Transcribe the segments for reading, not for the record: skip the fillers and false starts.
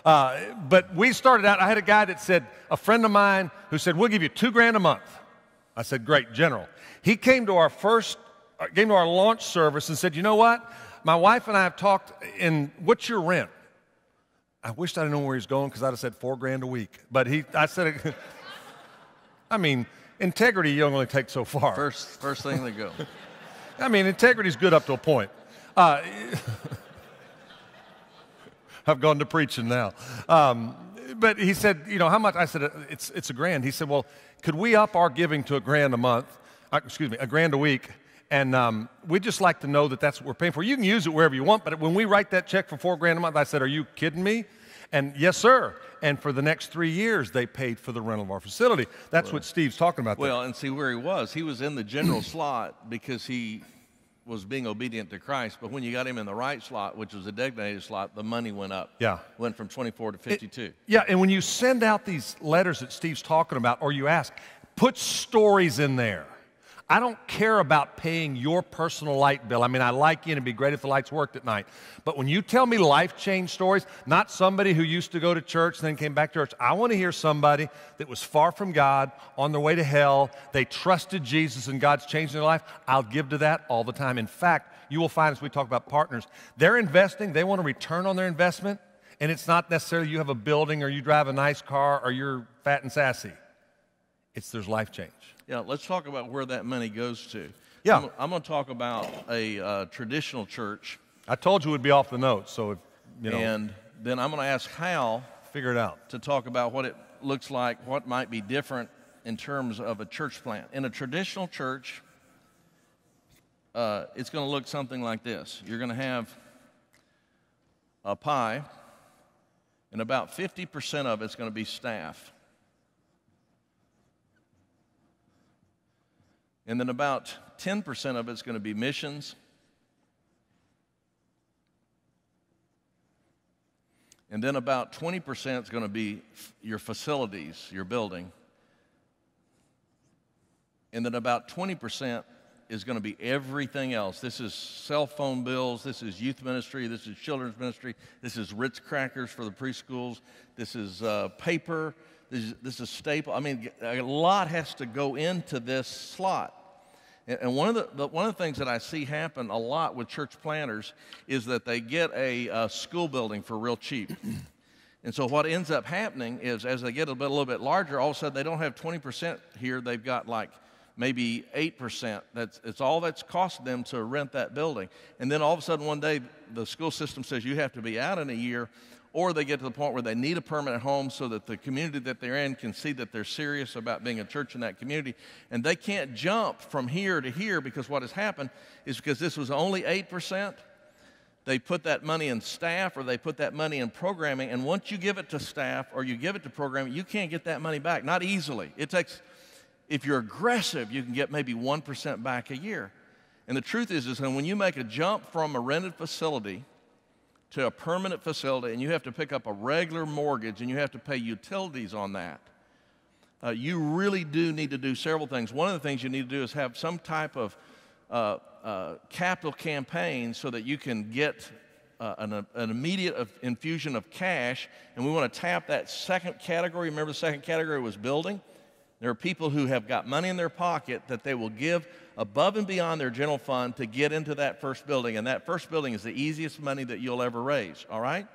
But we started out, I had a guy that said, a friend of mine who said, we'll give you $2,000 a month. I said, great, General. He came to our launch service and said, you know what? My wife and I have talked, and what's your rent? I wished I didn't know where he's going because I'd have said $4,000 a week. But I said, I mean, integrity you only take so far. First thing they go. I mean, integrity's good up to a point. I've gone to preaching now. But he said, you know, how much? I said, it's $1,000. He said, well, could we up our giving to $1,000 a month? $1,000 a week. And we'd just like to know that that's what we're paying for. You can use it wherever you want, but when we write that check for $4,000 a month, I said, are you kidding me? And yes, sir. And for the next 3 years, they paid for the rental of our facility. That's what Steve's talking about. Well, and see where he was. He was in the general slot because he was being obedient to Christ. But when you got him in the right slot, which was a designated slot, the money went up. Yeah. Went from 24 to 52. Yeah, and when you send out these letters that Steve's talking about, or you ask, put stories in there. I don't care about paying your personal light bill. I mean, I like you, and it'd be great if the lights worked at night. But when you tell me life change stories, not somebody who used to go to church and then came back to church. I want to hear somebody that was far from God, on their way to hell. They trusted Jesus, and God's changed their life. I'll give to that all the time. In fact, you will find as we talk about partners, they're investing. They want a return on their investment, and it's not necessarily you have a building or you drive a nice car or you're fat and sassy. It's there's life change. Yeah, let's talk about where that money goes to. Yeah. I'm going to talk about a traditional church. I told you it would be off the notes, so if, you know. And then I'm going to ask Hal figure it out to talk about what it looks like, what might be different in terms of a church plant. In a traditional church, it's going to look something like this. You're going to have a pie, and about 50% of it's going to be staff. And then about 10% of it's going to be missions. And then about 20% is going to be your facilities, your building. And then about 20% is going to be everything else. This is cell phone bills, this is youth ministry, this is children's ministry, this is Ritz crackers for the preschools, this is paper, this is staple. I mean, a lot has to go into this slot. And one of the things that I see happen a lot with church planners is that they get a school building for real cheap. And so what ends up happening is as they get a little bit larger, all of a sudden they don't have 20% here. They've got like maybe 8%. It's all that's cost them to rent that building. And then all of a sudden one day the school system says you have to be out in a year, or they get to the point where they need a permanent home so that the community that they're in can see that they're serious about being a church in that community. And they can't jump from here to here because what has happened is because this was only 8%, they put that money in staff or they put that money in programming. And once you give it to staff or you give it to programming, you can't get that money back, not easily. It takes, if you're aggressive, you can get maybe 1% back a year. And the truth is that when you make a jump from a rented facility to a permanent facility, and you have to pick up a regular mortgage, and you have to pay utilities on that, you really do need to do several things. One of the things you need to do is have some type of capital campaign so that you can get an immediate infusion of cash, and we want to tap that second category. Remember the second category was building? There are people who have got money in their pocket that they will give above and beyond their general fund to get into that first building, and that first building is the easiest money that you'll ever raise, all right?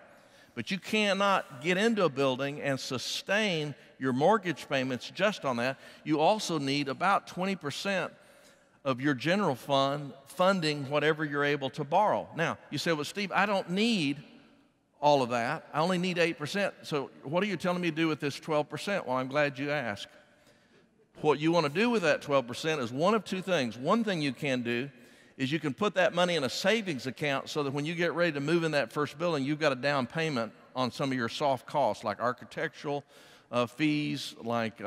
But you cannot get into a building and sustain your mortgage payments just on that. You also need about 20% of your general fund funding whatever you're able to borrow. Now, you say, well, Steve, I don't need all of that. I only need 8%. So what are you telling me to do with this 12%? Well, I'm glad you asked. What you want to do with that 12% is one of two things. One thing you can do is you can put that money in a savings account so that when you get ready to move in that first building, you've got a down payment on some of your soft costs like architectural fees, like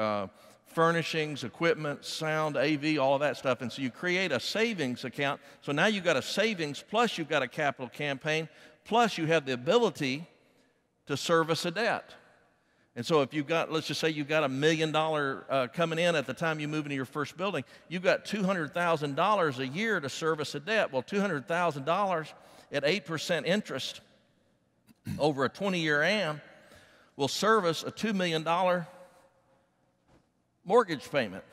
furnishings, equipment, sound, AV, all of that stuff. And so you create a savings account. So now you've got a savings, plus you've got a capital campaign, plus you have the ability to service a debt. And so if you've got, let's just say you've got $1 million coming in at the time you move into your first building, you've got $200,000 a year to service a debt. Well, $200,000 at 8% interest over a 20-year AM, will service a $2 million mortgage payment.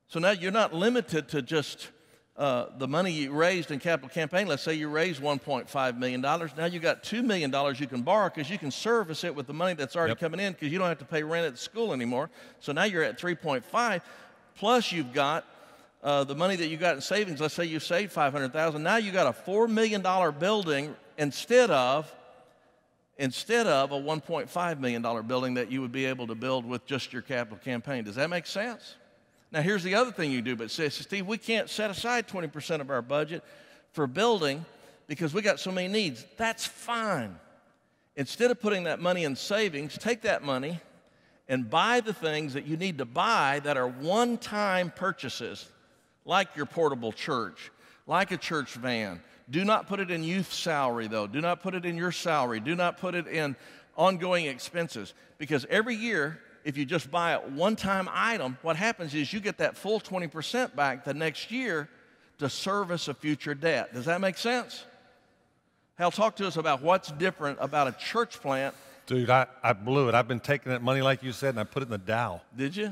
So now you're not limited to just the money you raised in capital campaign. Let's say you raised $1.5 million. Now you got $2 million you can borrow because you can service it with the money that's already coming in because you don't have to pay rent at the school anymore. So now you're at 3.5, plus you've got the money that you got in savings. Let's say you saved $500,000. Now you got a $4 million building instead of a $1.5 million building that you would be able to build with just your capital campaign. Does that make sense? Now, here's the other thing you do, but say, Steve, we can't set aside 20% of our budget for building because we got so many needs. That's fine. Instead of putting that money in savings, take that money and buy the things that you need to buy that are one-time purchases, like your portable church, like a church van. Do not put it in youth salary, though. Do not put it in your salary. Do not put it in ongoing expenses, because every year, if you just buy a one-time item, what happens is you get that full 20% back the next year to service a future debt. Does that make sense? Hal, talk to us about what's different about a church plant. Dude, I blew it. I've been taking that money, like you said, and I put it in the Dow. Did you?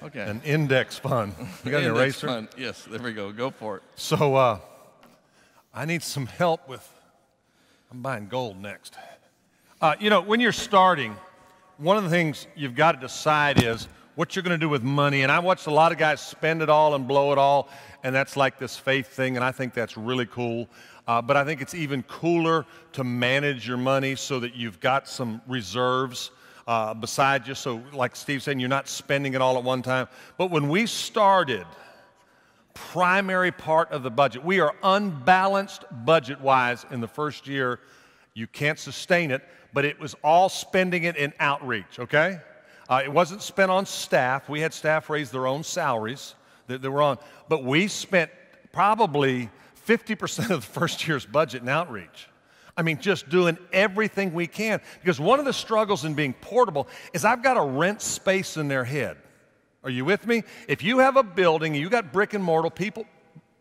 Okay. An index fund. You got an eraser? Fund. Yes, there we go. Go for it. So I need some help with, I'm buying gold next. When you're starting, one of the things you've got to decide is what you're going to do with money. And I watched a lot of guys spend it all and blow it all, and that's like this faith thing, and I think that's really cool. But I think it's even cooler to manage your money so that you've got some reserves beside you. So like Steve said, you're not spending it all at one time. But when we started, primary part of the budget, we are unbalanced budget-wise in the first year. You can't sustain it, but it was all spending it in outreach, okay? It wasn't spent on staff. We had staff raise their own salaries that they were on, but we spent probably 50% of the first year's budget in outreach. I mean, just doing everything we can, because one of the struggles in being portable is I've got to rent space in their head. Are you with me? If you have a building, you got brick and mortar, people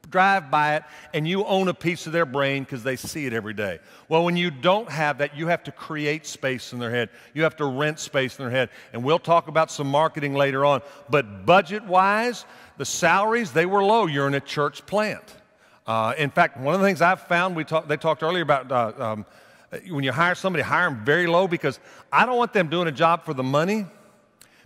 drive by it, and you own a piece of their brain because they see it every day. Well, when you don't have that, you have to create space in their head. You have to rent space in their head. And we'll talk about some marketing later on. But budget-wise, the salaries, they were low. You're in a church plant. In fact, one of the things I've found, they talked earlier about when you hire somebody, hire them very low, because I don't want them doing a job for the money,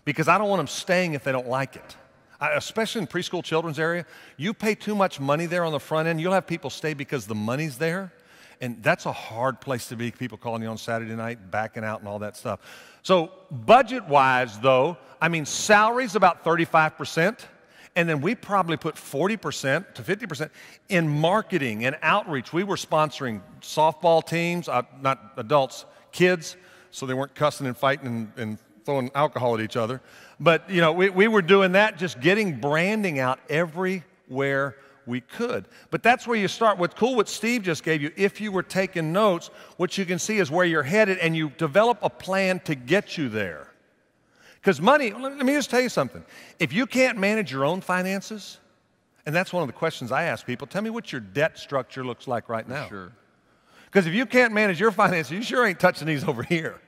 because I don't want them staying if they don't like it. Especially in preschool children's area, you pay too much money there on the front end, you'll have people stay because the money's there, and that's a hard place to be, people calling you on Saturday night, backing out and all that stuff. So budget-wise, though, I mean, salary's about 35%, and then we probably put 40% to 50% in marketing and outreach. We were sponsoring softball teams, not adults, kids, so they weren't cussing and fighting and throwing alcohol at each other. But, we were doing that, just getting branding out everywhere we could. But that's where you start. What's cool, what Steve just gave you, if you were taking notes, what you can see is where you're headed, and you develop a plan to get you there. Because money, let me just tell you something. If you can't manage your own finances, and that's one of the questions I ask people, tell me what your debt structure looks like right now. Sure. Because if you can't manage your finances, you sure ain't touching these over here,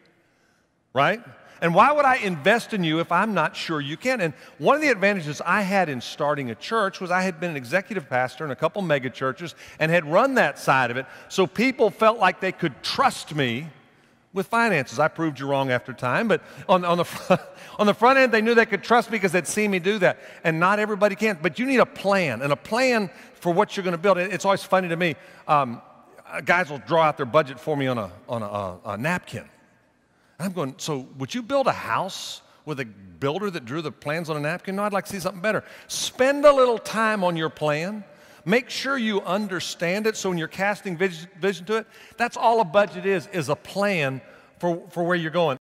right? And why would I invest in you if I'm not sure you can? And one of the advantages I had in starting a church was I had been an executive pastor in a couple mega churches and had run that side of it, so people felt like they could trust me with finances. I proved you wrong after time, but on the front end, they knew they could trust me because they'd seen me do that. And not everybody can, but you need a plan, and a plan for what you're going to build. It's always funny to me. Guys will draw out their budget for me on a napkin. I'm going, so would you build a house with a builder that drew the plans on a napkin? No, I'd like to see something better. Spend a little time on your plan. Make sure you understand it, so when you're casting vision to it, that's all a budget is a plan for where you're going.